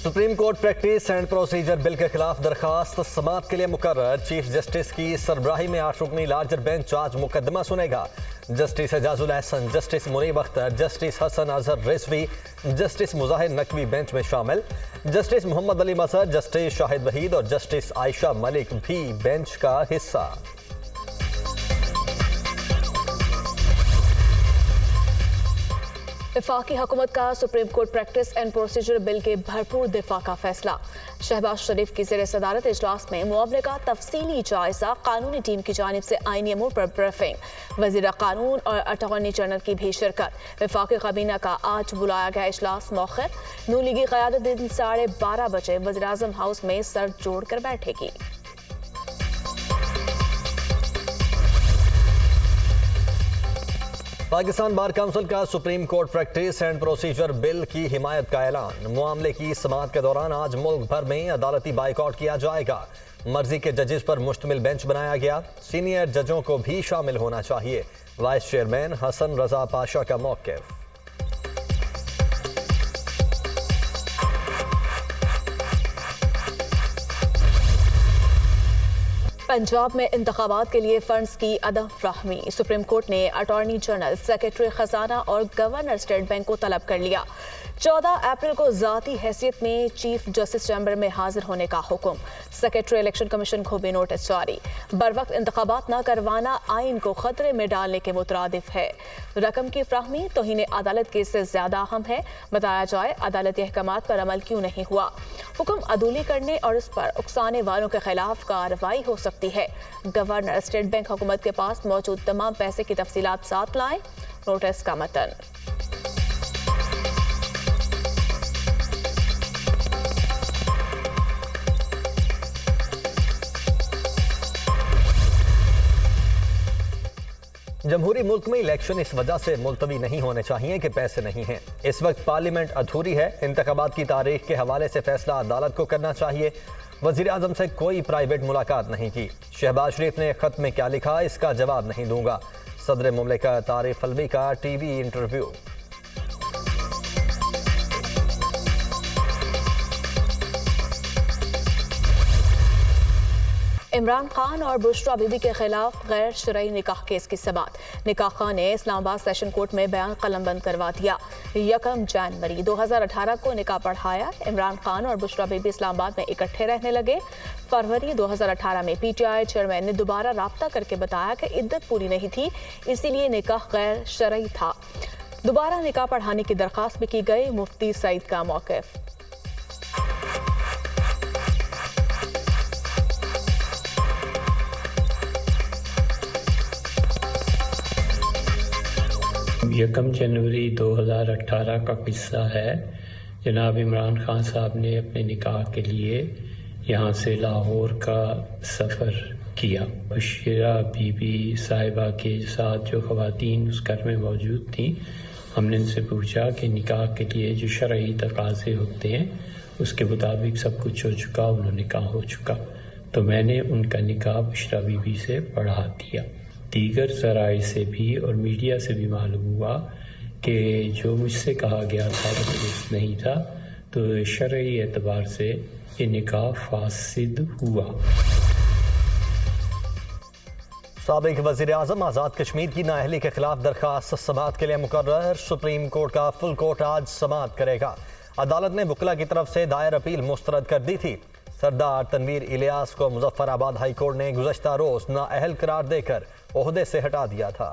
Supreme court practice and procedure bill के खिलाफ दरखास्त समाअत के लिए मुकर्रर। चीफ जस्टिस की सरबराही में 8 रुकनी लार्जर बेंच आज मुकदमा सुनेगा। Justice Ejazul Ahsan, justice Munib Akhtar, justice Hasan Azhar Rizvi, justice Mazahir Naqvi bench में शामिल। जस्टिस मोहम्मद अली मसर, जस्टिस शाहिद वहीद और जस्टिस आयशा मलिक भी बेंच का हिस्सा। वफाकी हुकूमत का supreme court practice and procedure bill के भरपूर दिफा का फैसला। शहबाज शरीफ की ज़ेर सदारत इजलास में मामले का तफसीली जायजा, कानूनी टीम की जानिब से आईनी अमूर पर ब्रीफिंग, वज़ीर कानून और अटॉर्नी जनरल की भी शिरकत। वफाकी काबीना का आज बुलाया गया इजलास मौखर। नून लीगी क़यादत दिन 12:30 बजे वज़ीर आज़म हाउस में सर जोड़ कर बैठेगी। पाकिस्तान बार काउंसिल का supreme court practice and procedure bill की हिमायत का ऐलान। मामले की समाअत के दौरान आज मुल्क भर में अदालती बाइकआउट किया जाएगा। मर्जी के जजेस पर मुश्तमिल बेंच बनाया गया। सीनियर जजों को भी शामिल होना चाहिए। वाइस चेयरमैन हसन रजा पाशा का मौक़िफ़। पंजाब में इंतखाबात के लिए फंड्स की अदम फ्राहमी। सुप्रीम कोर्ट ने अटॉर्नी जनरल, सेक्रेटरी खजाना और गवर्नर स्टेट बैंक को तलब कर लिया। 14 अप्रैल को ज़ाती हैसियत में चीफ जस्टिस चैम्बर में हाजिर होने का हुक्म। सेक्रेटरी इलेक्शन कमीशन को भी नोटिस जारी। बरवक्त इंतखाबात न करवाना आइन को खतरे में डालने के मुतरादिफ है। रकम की फ्राहमी तौहीन अदालत केस से ज़्यादा अहम है। बताया जाए अदालती अहकामात पर अमल क्यों नहीं हुआ। हुक्म अदूली करने और इस पर उकसाने वालों के खिलाफ कार्रवाई हो सकती है। गवर्नर स्टेट बैंक हुकूमत के पास मौजूद तमाम पैसे की तफसीलात साथ लाएं। नोटिस का मतन। जमहूरी मुल्क में इलेक्शन इस वजह से मुलतवी नहीं होने चाहिए कि पैसे नहीं हैं। इस वक्त पार्लियामेंट अधूरी है। इंतखाबात की तारीख के हवाले से फैसला अदालत को करना चाहिए। वज़ीर आज़म से कोई प्राइवेट मुलाकात नहीं की। शहबाज शरीफ ने खत में क्या लिखा, इसका जवाब नहीं दूंगा। सदर मुमलिकत आरिफ अलवी का टीवी इंटरव्यू। इमरान खान और बुशरा बीबी के खिलाफ गैर शरई निकाह केस की समाअत। निकाह खान ने इस्लामाबाद सेशन कोर्ट में बयान कलमबंद करवा दिया। 1 जनवरी 2018 को निकाह पढ़ाया। इमरान खान और बुशरा बीबी इस्लामाबाद में इकट्ठे रहने लगे। फरवरी 2018 में पीटीआई चेयरमैन ने दोबारा राब्ता करके बताया कि इद्दत पूरी नहीं थी, इसीलिए निकाह गैर शरई था। दोबारा निकाह पढ़ाने की दरख्वास्त भी की गई। मुफ्ती सईद का मौक़िफ़। यकम जनवरी 2018 का किस्सा है। जनाब इमरान खान साहब ने अपने निकाह के लिए यहाँ से लाहौर का सफ़र किया। बुशरा बीबी साहिबा के साथ जो ख़वातीन उस घर में मौजूद थीं, हमने उनसे पूछा कि निकाह के लिए जो शरई तकाज़े होते हैं उसके मुताबिक सब कुछ हो चुका, उन्होंने कहा हो चुका। तो मैंने उनका निकाह बुशरा बीबी से पढ़ा दिया। दीगर ज़राए से भी और मीडिया से भी मालूम हुआ कि जो मुझसे कहा गया था वो दुरुस्त नहीं था, तो शरई एतबार से ये निकाह फासिद हुआ। साबिक वज़ीर आज़म आज़ाद कश्मीर की नाअहली के खिलाफ दरखास्त समाअत के लिए मुकर्रर। सुप्रीम कोर्ट का फुल कोर्ट आज समाअत करेगा। अदालत ने वकला की तरफ से दायर अपील मुस्तरद कर दी थी। सरदार तनवीर इलियास को मुजफ्फराबाद हाई कोर्ट ने गुज़श्ता रोज नाअहल करार देकर ओहदे से हटा दिया था।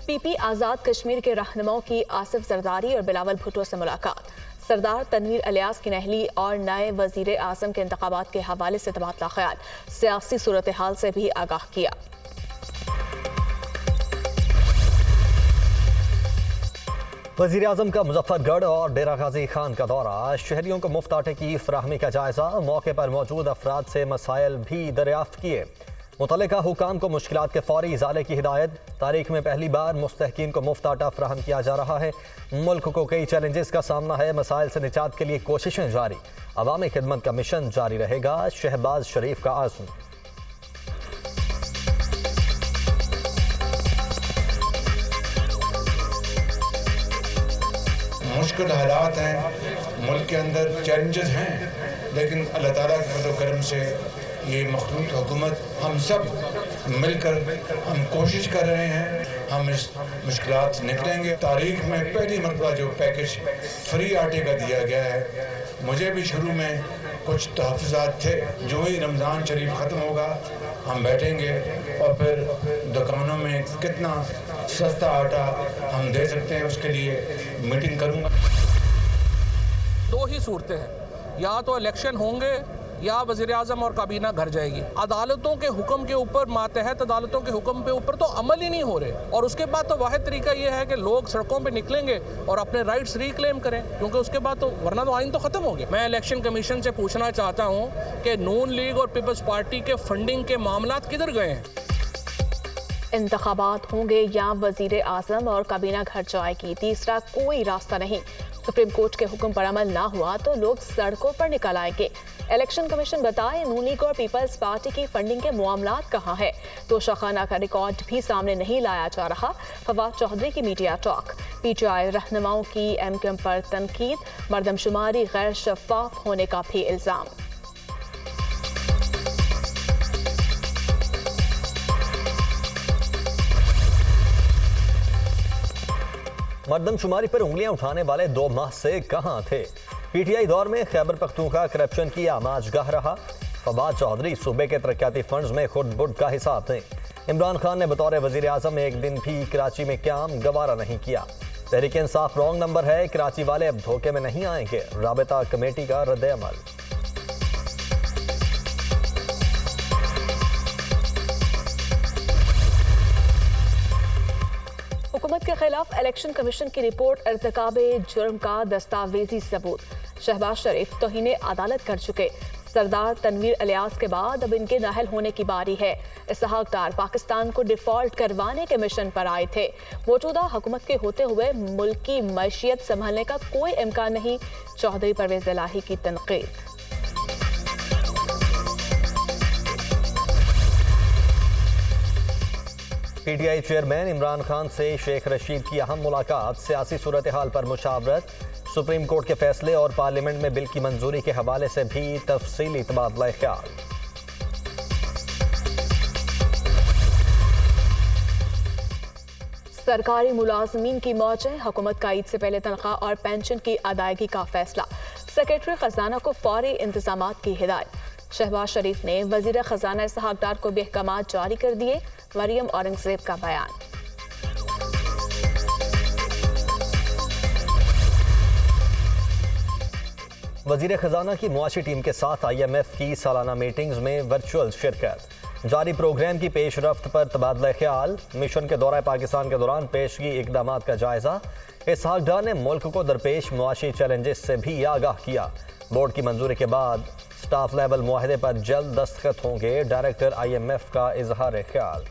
पीपी आज़ाद कश्मीर के रहनुमाओं की आसिफ जरदारी और बिलावल भुट्टो से मुलाकात। सरदार तनवीर इलियास की नहली और नए वज़ीर आज़म के इंतखाबात के हवाले से तबादला ख्याल, सियासी सूरत हाल से भी आगाह किया। वज़ीर आज़म का मुजफ्फरगढ़ और डेरा गाजी खान का दौरा। शहरियों को मुफ्त आटे की फ्राहमी का जायजा। मौके पर मौजूद अफराद से मसाइल भी दरियाफ्त किए। मुतल्लिका हुकाम को मुश्किलात के फौरी इजाले की हिदायत। तारीख में पहली बार मुस्तहकीन को मुफ्त आटा फ्राहम किया जा रहा है। मुल्क को कई चैलेंजेस का सामना है। मसाइल से निजात के लिए कोशिशें जारी। अवामी खिदमत का मिशन जारी रहेगा। शहबाज शरीफ का आज़म। मुश्किल हालात हैं, मुल्क के अंदर चैलेंजेस हैं, लेकिन अल्लाह ताला के फज़ल करम से ये मखलूत हुकूमत हम सब मिलकर हम कोशिश कर रहे हैं, हम इस मुश्किलात से निकलेंगे। तारीख में पहली मरतबा जो पैकेज फ्री आटे का दिया गया है, मुझे भी शुरू में कुछ तहफ़्फ़ुज़ात थे। जो ही रमज़ान शरीफ ख़त्म होगा हम बैठेंगे और फिर दुकानों में कितना सस्ता आटा हम दे सकते हैं उसके लिए मीटिंग करूँगा। दो ही सूरतें हैं, या तो इलेक्शन होंगे या वज़ीर आज़म और काबीना घर जाएगी। अदालतों के हुक्म के ऊपर, मातहत अदालतों के हुक्म के ऊपर तो अमल ही नहीं हो रहे, और उसके बाद तो वाहिद तरीका ये है कि लोग सड़कों पे निकलेंगे और अपने राइट्स रिक्लेम करें, क्योंकि उसके बाद तो वरना तो आइन तो ख़त्म हो गया। मैं इलेक्शन कमीशन से पूछना चाहता हूँ कि नून लीग और पीपल्स पार्टी के फंडिंग के मामलात किधर गए हैं? इंतखाबात होंगे या वजीर आजम और काबीना घर जाएगी, तीसरा कोई रास्ता नहीं। सुप्रीम कोर्ट के हुक्म पर अमल ना हुआ तो लोग सड़कों पर निकल आएंगे। इलेक्शन कमीशन बताए नून लीग और पीपल्स पार्टी की फंडिंग के मामलात कहाँ है, तो शाखाना का रिकॉर्ड भी सामने नहीं लाया जा रहा। फवाद चौधरी की मीडिया टॉक। पीटीआई रहनुमाओं की एमक्यूएम पर तनकीद, मरदमशुमारी गैर शफाफ होने का भी इल्जाम। मर्दमशुमारी पर उंगलियां उठाने वाले 2 माह से कहां थे? पीटीआई दौर में खैबर पख्तूनख्वा करप्शन की आमाजगाह रहा। फवाद चौधरी सूबे के तरक्याती फंड्स में खुद बुड का हिसाब दें। इमरान खान ने बतौर वजीर आजम एक दिन भी कराची में क्याम गवारा नहीं किया। तहरीक इंसाफ रॉन्ग नंबर है, कराची वाले अब धोखे में नहीं आएंगे। राबता कमेटी का रद्द-ए-अमल। हुकूमत के खिलाफ इलेक्शन कमीशन की रिपोर्ट इर्तिकाबे जुर्म का दस्तावेजी सबूत। शहबाज शरीफ तौहीने अदालत कर चुके। सरदार तनवीर इलियास के बाद अब इनके नाहल होने की बारी है। इसहाक डार पाकिस्तान को डिफॉल्ट करवाने के मिशन पर आए थे। मौजूदा हुकूमत के होते हुए मुल्क की मैशियत संभालने का कोई इम्कान नहीं। चौधरी परवेज इलाही की तनकीद। पीटीआई चेयरमैन इमरान खान से शेख रशीद की अहम मुलाकात, सियासी सूरत हाल पर मुशावरत, सुप्रीम कोर्ट के फैसले और पार्लियामेंट में बिल की मंजूरी के हवाले से भी तफसीली तबादला ख्याल। सरकारी मुलाजमीन की मौजें, हुकूमत का ईद से पहले तनख्वाह और पेंशन की अदायगी का फैसला। सेक्रेटरी खजाना को फौरी इंतजामात की हिदायत। शहबाज शरीफ ने वजीर खजाना इसहाक डार को भी अहकामात जारी कर दिए। मरियम औरंगजेब का बयान। वजीर खजाना की मुआशी टीम के साथ IMF की सालाना मीटिंग्स में वर्चुअल शिरकत। जारी प्रोग्राम की पेशरफ्त पर तबादला ख्याल। मिशन के दौरा पाकिस्तान के दौरान पेशगी इकदामात का जायजा। इसहाक डार ने मुल्क को दरपेश मुआशी चैलेंजेस से भी आगाह किया। बोर्ड की मंजूरी के बाद स्टाफ लेवल मुआहदे पर जल्द दस्तखत होंगे। डायरेक्टर IMF का इजहार ख्याल।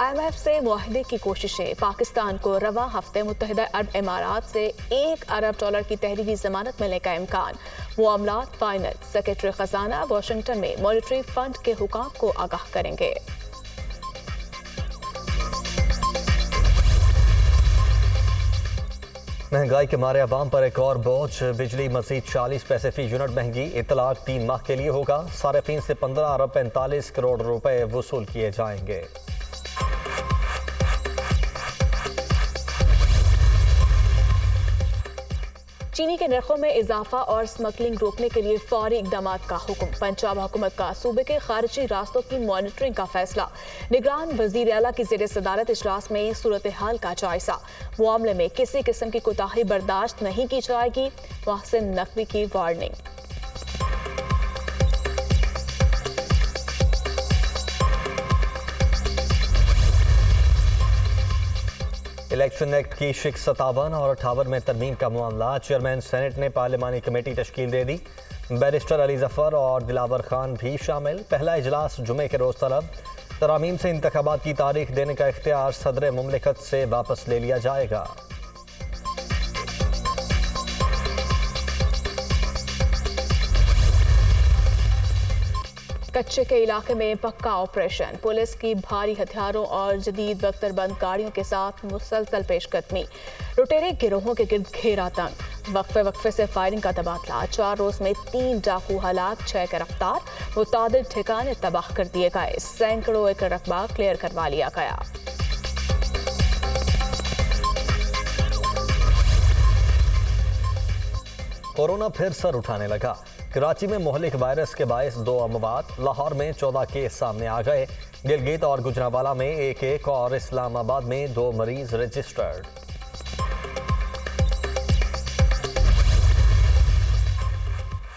IMF से मुआहदे की कोशिशें। पाकिस्तान को रवा हफ्ते मुत्तहिदा अरब इमारात से $1 अरब की तहरीरी जमानत मिलने का इम्कान। मामलात फाइनल। सेक्रेटरी खजाना वाशिंगटन में मॉनिटरी फंड के हुकाम को आगाह करेंगे। महंगाई के मारे अवाम पर एक और बोझ। बिजली मजीद 40 पैसे फी यूनिट महंगी। इतलाक 3 माह के लिए होगा। सारिफीन से 15 अरब 45 करोड़ रुपए वसूल किए जाएंगे। चीनी के नरखों में इजाफा और स्मगलिंग रोकने के लिए फौरी इकदाम का हुक्म। पंजाब हुकूमत का सूबे के खारिजी रास्तों की मॉनिटरिंग का फैसला। निगरान वजीर आला की ज़ेर सदारत इजलास में सूरत हाल का जायजा। मामले में किसी किस्म की कोताही बर्दाश्त नहीं की जाएगी। मोहसिन नकवी की वार्निंग। इलेक्शन एक्ट की शिक 57 और 58 में तरमीम का मामला। चेयरमैन सेनेट ने पार्लिमानी कमेटी तश्कील दे दी। बैरिस्टर अली जफर और दिलावर खान भी शामिल। पहला इजलास जुमे के रोज तलब। तरामीम से इंतखाबात की तारीख देने का इख्तियार सदर मुमलिकत से वापस ले लिया जाएगा। कच्चे के इलाके में पक्का ऑपरेशन, पुलिस की भारी हथियारों और जदीद बख्तरबंद गाड़ियों के साथ मुसलसल पेशकदमी, लुटेरे गिरोहों के गिर्द घेरा तंग, वक्फे से फायरिंग का तबादला, 4 रोज में 3 डाकू हलाक, 6 गिरफ्तार, मुतादिद ठिकाने तबाह कर दिए गए, सैकड़ों एकड़ रकबा क्लियर करवा लिया गया। कोरोना फिर सर उठाने लगा। कराची में मोहलिक वायरस के बायस 2 अमवात, लाहौर में 14 केस सामने आ गए, गिलगित और गुजरांवाला में 1 और इस्लामाबाद में 2 मरीज रजिस्टर्ड।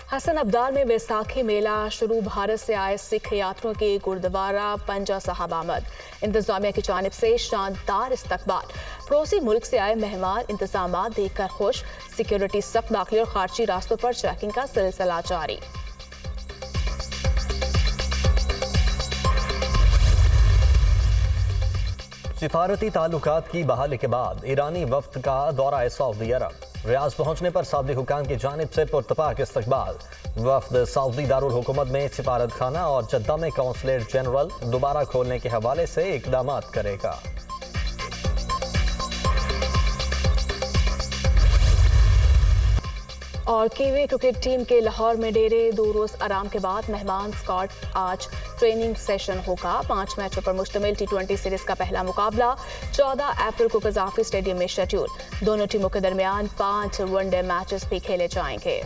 हसन अब्दाल में वैसाखी मेला शुरू, भारत से आए सिख यात्रियों के गुरुद्वारा पंजा साहब आमद, इंतजामिया की जानिब से शानदार इस्तकबाल, पड़ोसी मुल्क से आए मेहमान इंतजामात देखकर खुश, सिक्योरिटी सख्त, दाखिली और खारजी रास्तों पर चेकिंग का सिलसिला जारी। सिफारती ताल्लुकात की बहाली के बाद ईरानी वफ्द का दौरा सऊदी अरब, रियाज पहुंचने पर सऊदी हुकाम की जानिब से पुरतपाक इस्तकबाल, वफ्द सऊदी दारुल हुकूमत में सिफारत खाना और जद्दा में कौंसलेट जनरल दोबारा खोलने के हवाले से इकदाम करेगा। और किवी क्रिकेट टीम के लाहौर में डेरे, 2 रोज आराम के बाद मेहमान स्कॉट आज ट्रेनिंग सेशन होगा। 5 मैचों पर मुश्तमिल T20 सीरीज का पहला मुकाबला 14 अप्रैल को कजाफी स्टेडियम में शेड्यूल। दोनों टीमों के दरमियान 5 वनडे मैचेस भी खेले जाएंगे।